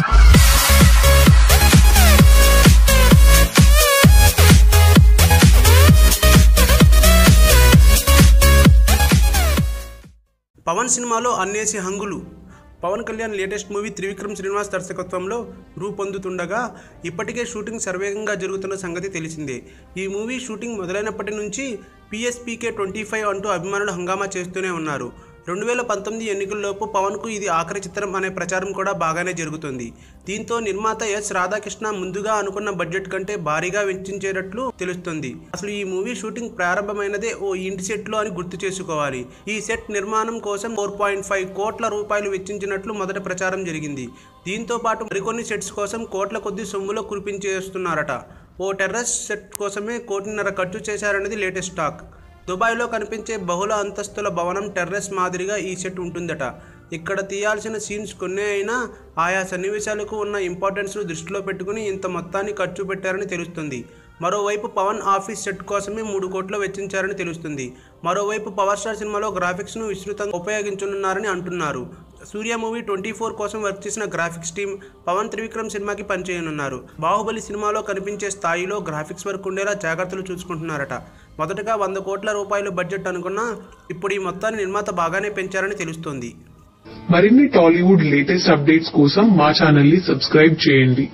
పవన్ సినిమాలో అన్నేసి హంగులు. Pawan Kalyan latest movie Trivikram Srinivas దర్శకత్వంలో రూపొందుతుండగా ఇప్పటికే షూటింగ్ శరవేగంగా జరుగుతున్న సంగతి తెలిసిందే. ఈ మూవీ షూటింగ్ మొదలైనప్పటి నుంచి PSPK 25 అంటూ అభిమానులు హంగామా చేస్తూనే ఉన్నారు. 2019 ఎన్నికల్లోపు పవన్కు ఇది ఆఖరి చిత్రం అనే ప్రచారం కూడా బాగానే జరుగుతుంది. దీంతో నిర్మాత S. రాధాకృష్ణ ముందుగా అనుకున్న బడ్జెట్ కంటే భారీగా వెచ్చించేటట్లు తెలుస్తుంది. అసలు ఈ మూవీ షూటింగ్ ప్రారంభమైనదే ఓ ఇంటి సెట్లో అని గుర్తు చేసుకోవాలి. ఈ సెట్ నిర్మాణం కోసం 4.5 కోట్ల రూపాయలు వెచ్చించినట్లు మొదట ప్రచారం జరిగింది. దీంతో పాటు మరికొన్ని సెట్స్ కోసం కోట్ల కొద్ది సొమ్ములో కురిపించేస్తున్నారట. ఓ టెర్రస్ సెట్ కోసమే 1.5 కోటి ఖర్చు చేశారన్నది లేటెస్ట్ టాక్. దుబాయ్లో కనిపించే బహుళ అంతస్తుల భవనం టెర్రస్ మాదిరిగా ఈ సెట్ ఉంటుందట. ఇక్కడ తీయాల్సిన సీన్స్ కొన్ని అయినా ఆయా సన్నివేశాలకు ఉన్న ఇంపార్టెన్స్ను దృష్టిలో పెట్టుకుని ఇంత మొత్తాన్ని ఖర్చు పెట్టారని తెలుస్తుంది. మరోవైపు పవన్ ఆఫీస్ సెట్ కోసమే 3 కోట్లు వెచ్చించారని తెలుస్తుంది. మరోవైపు పవర్ స్టార్ సినిమాలో గ్రాఫిక్స్ను విస్తృతంగా ఉపయోగించనున్నారని అంటున్నారు. సూర్య మూవీ 24 కోసం వర్క్ చేసిన గ్రాఫిక్స్ టీం పవన్ త్రివిక్రమ్ సినిమాకి పనిచేయనున్నారు. బాహుబలి సినిమాలో కనిపించే స్థాయిలో గ్రాఫిక్స్ వర్క్ ఉండేలా జాగ్రత్తలు చూసుకుంటున్నారట. మొదటగా 100 కోట్ల రూపాయలు బడ్జెట్ అనుకున్నా ఇప్పుడు ఈ మొత్తాన్ని నిర్మాత బాగానే పెంచారని తెలుస్తోంది. మరిన్ని టాలీవుడ్ లేటెస్ట్ అప్డేట్స్ కోసం మా ఛానల్ ని సబ్స్క్రైబ్ చేయండి.